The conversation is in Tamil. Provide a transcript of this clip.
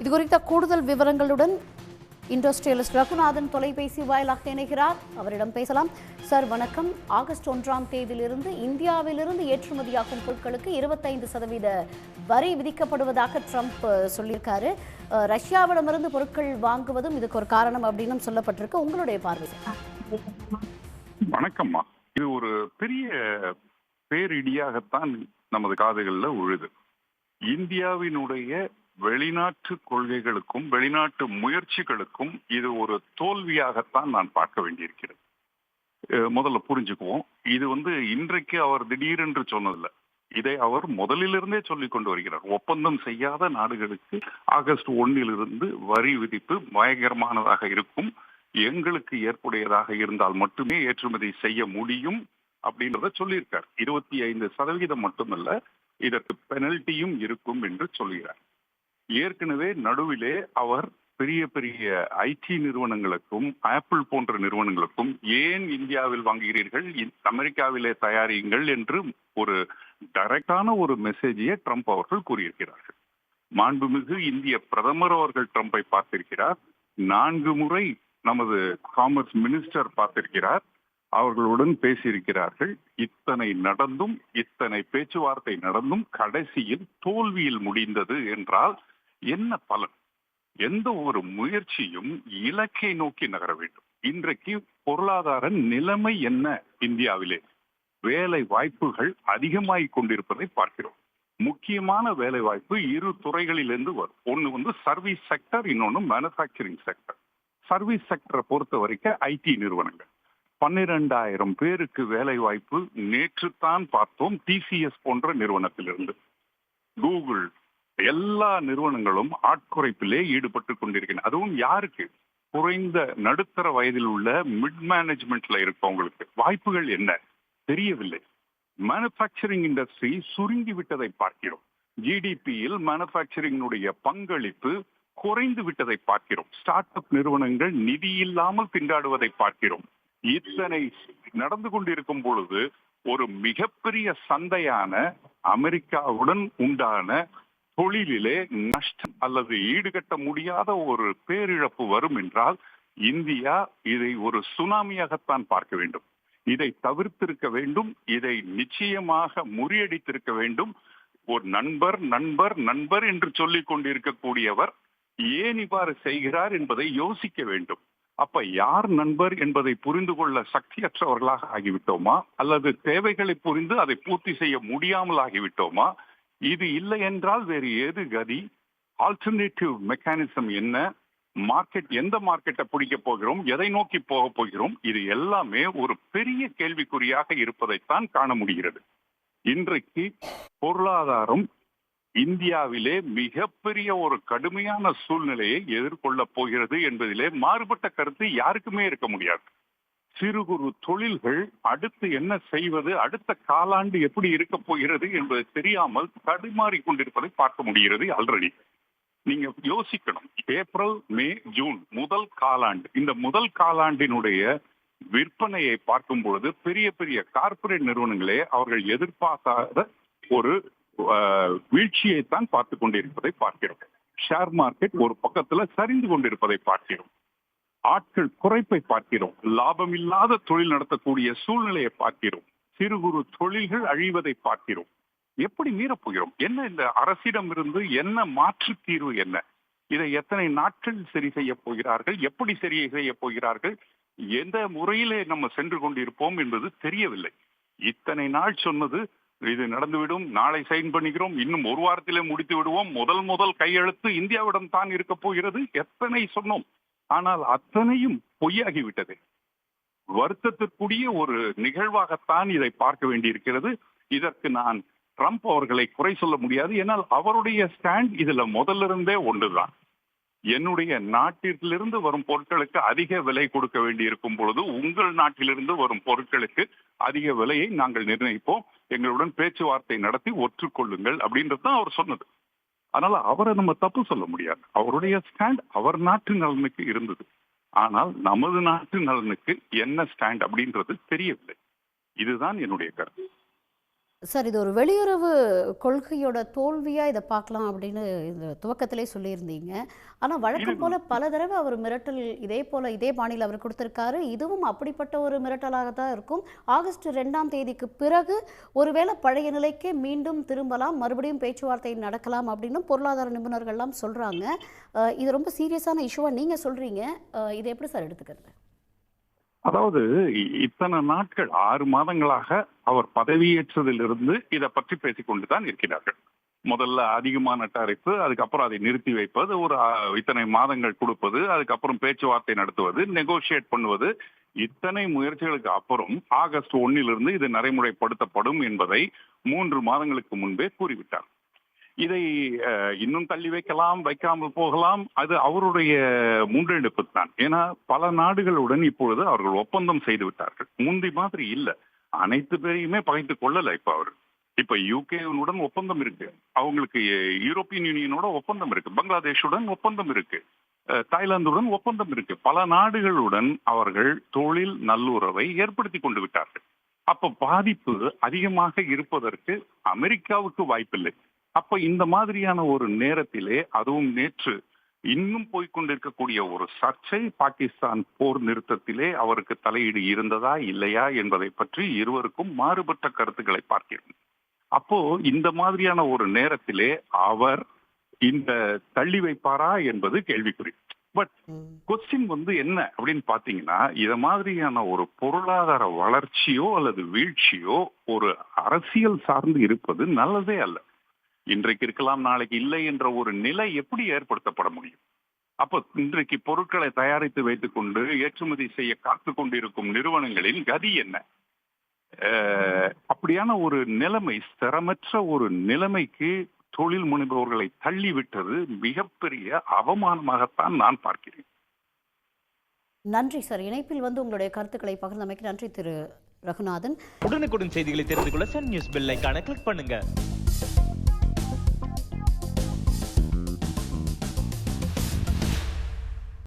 இது குறித்த கூடுதல் விவரங்களுடன் இண்டஸ்ட்ரியலிஸ்ட் ரகுநாதன் தொலைபேசி வாயிலாக இணைகிறார். அவரிடம் பேசலாம். சார் வணக்கம். ஆகஸ்ட் 1ஆம் தேதியிலிருந்து இந்தியாவிலிருந்து ஏற்றுமதியாகும் பொருட்களுக்கு 25% வரி விதிக்கப்படுவதாக ட்ரம்ப் சொல்லியிருக்காரு. ரஷ்யாவிடமிருந்து பொருட்கள் வாங்குவதும் இதுக்கு ஒரு காரணம் அப்படின்னு சொல்லப்பட்டிருக்கு. உங்களுடைய பார்வை? வணக்கம்மா. இது ஒரு பெரிய பேரிடியாகத்தான் நமது காதுகளில் உழுது. இந்தியாவினுடைய வெளிநாட்டு கொள்கைகளுக்கும் வெளிநாட்டு முயற்சிகளுக்கும் இது ஒரு தோல்வியாகத்தான் நான் பார்க்க வேண்டியிருக்கிறது. முதல்ல புரிஞ்சுக்குவோம். இது இன்றைக்கு அவர் திடீரென்று சொன்னதில்லை. இதை அவர் முதலிலிருந்தே சொல்லிக் கொண்டு வருகிறார். ஒப்பந்தம் செய்யாத நாடுகளுக்கு ஆகஸ்ட் 1 வரி விதிப்பு பயங்கரமானதாக இருக்கும், எங்களுக்கு ஏற்புடையதாக இருந்தால் மட்டுமே ஏற்றுமதி செய்ய முடியும் அப்படின்றத சொல்லியிருக்கார். 25% மட்டுமல்ல, இதற்கு பெனல்ட்டியும் இருக்கும் என்று சொல்கிறார். ஏற்கனவே நடுவிலே அவர் பெரிய பெரிய ஐடி நிறுவனங்களுக்கும் ஆப்பிள் போன்ற நிறுவனங்களுக்கும் ஏன் இந்தியாவில் வாங்குகிறீர்கள், அமெரிக்காவிலே தயாரியுங்கள் என்று ஒரு டைரக்டான ஒரு மெசேஜையே ட்ரம்ப் அவர்கள் கூறியிருக்கிறார்கள். மாண்புமிகு இந்திய பிரதமர் அவர்கள் ட்ரம்பை பார்த்திருக்கிறார். 4 முறை நமது காமர்ஸ் மினிஸ்டர் பார்த்திருக்கிறார். அவர்களுடன் பேசியிருக்கிறார்கள். இத்தனை நடந்தும், இத்தனை பேச்சுவார்த்தை நடந்தும் கடைசியில் தோல்வியில் முடிந்தது என்றால் என்ன பலன்? எந்த ஒரு முயற்சியும் இலக்கை நோக்கி நகர வேண்டும். இன்றைக்கு பொருளாதார நிலைமை என்ன? இந்தியாவிலே வேலை வாய்ப்புகள் அதிகமாகிக் கொண்டிருப்பதை பார்க்கிறோம். முக்கியமான வேலை வாய்ப்பு 2 துறைகளிலிருந்து வரும். ஒன்று சர்வீஸ் செக்டர், இன்னொன்று மேனுஃபேக்சரிங் செக்டர். சர்வீஸ் செக்டரை பொறுத்த வரைக்கும் ஐடி நிறுவனங்கள் 12,000 பேருக்கு வேலை வாய்ப்பு நேற்றுத்தான் பார்த்தோம். டிசிஎஸ் போன்ற நிறுவனத்திலிருந்து கூகுள், எல்லா நிறுவனங்களும் ஆட்குறைப்பிலே ஈடுபட்டு கொண்டிருக்கின்றன. அதுவும் யாருக்கு? குறைந்த நடுத்தர வயதில் உள்ள மிட் மேனேஜ்மெண்ட்ல இருக்கவங்களுக்கு வாய்ப்புகள் என்ன தெரியவில்லை. மேனுஃபேக்சரிங் இண்டஸ்ட்ரி சுருங்கி விட்டதை பார்க்கிறோம். ஜிடிபியில் மேனுஃபேக்சரிங்கினுடைய பங்களிப்பு குறைந்து விட்டதை பார்க்கிறோம். ஸ்டார்ட் அப் நிறுவனங்கள் நிதி இல்லாமல் திண்டாடுவதை பார்க்கிறோம். இத்தனை நடந்து கொண்டிருக்கும் பொழுது ஒரு மிகப்பெரிய சந்தையான அமெரிக்காவுடன் உண்டான தொழிலிலே நஷ்டம் அல்லது ஈடுகட்ட முடியாத ஒரு பேரிழப்பு வரும் என்றால் இந்தியா இதை ஒரு சுனாமியாகத்தான் பார்க்க வேண்டும். இதை தவிர்த்திருக்க வேண்டும். இதை நிச்சயமாக முறியடித்திருக்க வேண்டும். ஒரு நண்பர் நண்பர் நண்பர் என்று சொல்லிக் கொண்டிருக்கக்கூடியவர் ஏன் இவ்வாறு செய்கிறார் என்பதை யோசிக்க வேண்டும். அப்ப யார் நண்பர் என்பதை புரிந்து கொள்ள சக்தியற்றவர்களாக ஆகிவிட்டோமா, அல்லது தேவைகளை புரிந்து அதை பூர்த்தி செய்ய முடியாமல் ஆகிவிட்டோமா? இது இல்லை என்றால் வேறு ஏது கதி? ஆல்டர்னேட்டிவ் மெக்கானிசம் என்ன? மார்க்கெட், எந்த மார்க்கெட்டை பிடிக்க போகிறோம், எதை நோக்கி போக போகிறோம்? இது எல்லாமே ஒரு பெரிய கேள்விக்குறியாக இருப்பதைத்தான் காண முடிகிறது. இன்றைக்கு பொருளாதாரம் இந்தியாவிலே மிகப்பெரிய ஒரு கடுமையான சூழ்நிலையை எதிர்கொள்ள போகிறது என்பதிலே மாறுபட்ட கருத்து யாருக்குமே இருக்க முடியாது. சிறு குறு தொழில்கள் அடுத்து என்ன செய்வது, அடுத்த காலாண்டு எப்படி இருக்க போகிறது என்பது தெரியாமல் தடுமாறி கொண்டிருப்பதை பார்க்க முடிகிறது. ஆல்ரெடி நீங்க யோசிக்கணும். ஏப்ரல், மே, ஜூன் முதல் காலாண்டு, இந்த முதல் காலாண்டினுடைய விற்பனையை பார்க்கும் பொழுது பெரிய பெரிய கார்ப்பரேட் நிறுவனங்களே அவர்கள் எதிர்பார்க்காத ஒரு வீழ்ச்சியைத்தான் பார்த்து கொண்டிருப்பதை பார்க்கிறோம். ஷேர் மார்க்கெட் ஒரு பக்கத்துல சரிந்து கொண்டிருப்பதை பார்க்கிறோம். ஆட்கள் குறைப்பை பார்க்கிறோம். லாபம் இல்லாத தொழில் நடத்தக்கூடிய சூழ்நிலையை பார்க்கிறோம். சிறு குறு தொழில்கள் அழிவதை பார்க்கிறோம். எப்படி மீறப்போகிறோம்? என்ன இந்த அரசிடம் இருந்து என்ன மாற்று தீர்வு என்ன? இதை எத்தனை நாட்கள் சரி செய்ய போகிறார்கள்? எப்படி சரி செய்ய போகிறார்கள்? எந்த முறையிலே நம்ம சென்று கொண்டிருப்போம் என்பது தெரியவில்லை. இத்தனை நாள் சொன்னது இது நடந்துவிடும், நாளை சைன் பண்ணிக்கிறோம், இன்னும் 1 வாரத்திலே முடித்து விடுவோம், முதல் கையெழுத்து இந்தியாவிடம் தான் இருக்க போகிறது, எத்தனை சொன்னோம். ஆனால் அத்தனையும் பொய்யாகிவிட்டது. வருத்தத்திற்குரிய ஒரு நிகழ்வாகத்தான் இதை பார்க்க வேண்டியிருக்கிறது. இதற்கு நான் ட்ரம்ப் அவர்களை குறை சொல்ல முடியாது. ஏன்னால் அவருடைய ஸ்டாண்ட் இதுல முதலிருந்தே ஒன்றுதான். என்னுடைய நாட்டிலிருந்து வரும் பொருட்களுக்கு அதிக விலை கொடுக்க வேண்டி இருக்கும் பொழுது உங்கள் நாட்டிலிருந்து வரும் பொருட்களுக்கு அதிக விலையை நாங்கள் நிர்ணயிப்போம், எங்களுடன் பேச்சுவார்த்தை நடத்தி ஒற்றுக்கொள்ளுங்கள் அப்படின்றது தான் அவர் சொன்னது. அதனால அவரை நம்ம தப்பு சொல்ல முடியாது. அவருடைய ஸ்டாண்ட் அவர் நாட்டு நலனுக்கு இருந்தது. ஆனால் நமது நாட்டு நலனுக்கு என்ன ஸ்டாண்ட் அப்படின்றது தெரியவில்லை. இதுதான் என்னுடைய கருத்து. சார், இது ஒரு வெளியுறவு கொள்கையோட தோல்வியா இதை பார்க்கலாம் அப்படின்னு இந்த துவக்கத்திலே சொல்லியிருந்தீங்க. ஆனா இது வழக்கம் போல பல தடவை அவர் மிரட்டல் இதே பாணியில் அவர் கொடுத்திருக்காரு. இதுவும் அப்படிப்பட்ட ஒரு மிரட்டலாக தான் இருக்கும். ஆகஸ்ட் 2ஆம் தேதிக்கு பிறகு ஒருவேளை பழைய நிலைக்கே மீண்டும் திரும்பலாம், மறுபடியும் பேச்சுவார்த்தை நடக்கலாம் அப்படின்னு பொருளாதார நிபுணர்கள்லாம் சொல்றாங்க. இது ரொம்ப சீரியஸான இஷ்யூவா நீங்க சொல்றீங்க. இதை எப்படி சார் எடுத்துக்கிறது? அதாவது இத்தனை நாட்கள் 6 மாதங்களாக அவர் பதவியேற்றதிலிருந்து இதை பற்றி பேசிக் கொண்டுதான் இருக்கிறார்கள். முதல்ல அதிகமான டாரிஃப், அதுக்கப்புறம் அதை நிறுத்தி வைப்பது, ஒரு இத்தனை மாதங்கள் கொடுப்பது, அதுக்கப்புறம் பேச்சுவார்த்தை நடத்துவது, நெகோசியேட் பண்ணுவது, இத்தனை முயற்சிகளுக்கு அப்புறம் ஆகஸ்ட் 1 இது நடைமுறைப்படுத்தப்படும் என்பதை 3 மாதங்களுக்கு முன்பே கூறிவிட்டார். இதை இன்னும் தள்ளி வைக்கலாம், வைக்காமல் போகலாம், அது அவருடைய முன்னெடுப்பு தான். ஏன்னா பல நாடுகளுடன் இப்பொழுது அவர்கள் ஒப்பந்தம் செய்து விட்டார்கள். முந்தி மாதிரி இல்ல, அனைத்து பேரையுமே பகைத்துக் கொள்ளல. இப்ப யூகேவுடன் ஒப்பந்தம் இருக்கு, அவங்களுக்கு யூரோப்பியன் யூனியனோட ஒப்பந்தம் இருக்கு, பங்களாதேஷுடன் ஒப்பந்தம் இருக்கு, தாய்லாந்துடன் ஒப்பந்தம் இருக்கு. பல நாடுகளுடன் அவர்கள் தொழில் நல்லுறவை ஏற்படுத்தி கொண்டு விட்டார்கள். அப்ப பாதிப்பு அதிகமாக இருப்பதற்கு அமெரிக்காவுக்கு வாய்ப்பில்லை. அப்ப இந்த மாதிரியான ஒரு நேரத்திலே, அதுவும் நேற்று இன்னும் போய்கொண்டிருக்கக்கூடிய ஒரு சர்ச்சை, பாகிஸ்தான் போர் நிறுத்தத்திலே அவருக்கு தலையீடு இருந்ததா இல்லையா என்பதை பற்றி இருவருக்கும் மாறுபட்ட கருத்துக்களை பார்க்கிறோம். அப்போ இந்த மாதிரியான ஒரு நேரத்திலே அவர் இந்த தள்ளி வைப்பாரா என்பது கேள்விக்குறி. பட் கொஸ்டின் என்ன அப்படின்னு பாத்தீங்கன்னா, இத மாதிரியான ஒரு பொருளாதார வளர்ச்சியோ அல்லது வீழ்ச்சியோ ஒரு அரசியல் சார்ந்து இருப்பது நல்லதே அல்ல. இன்றைக்கு இருக்கலாம், நாளைக்கு இல்லை என்ற ஒரு நிலை எப்படி ஏற்படுத்தப்பட முடியும்? அப்ப இன்றைக்கு பொருட்களை தயாரித்து வைத்துக் கொண்டு ஏற்றுமதி செய்ய காத்து கொண்டிருக்கும் நிறுவனங்களின் கதி என்ன? அப்படியான ஒரு நிலைமை, ஸ்திரமற்ற ஒரு நிலைமைக்கு தொழில் முனைபவர்களை தள்ளிவிட்டது மிகப்பெரிய அவமானமாகத்தான் நான் பார்க்கிறேன். நன்றி சார். இணைப்பில் உங்களுடைய கருத்துக்களை பகிர்ந்தமைக்கு நன்றி திரு ரகுநாதன். உடனுக்குடன் செய்திகளை தெரிந்து கொள்ள சன் நியூஸ் பெல் ஐகானை கிளிக் பண்ணுங்க.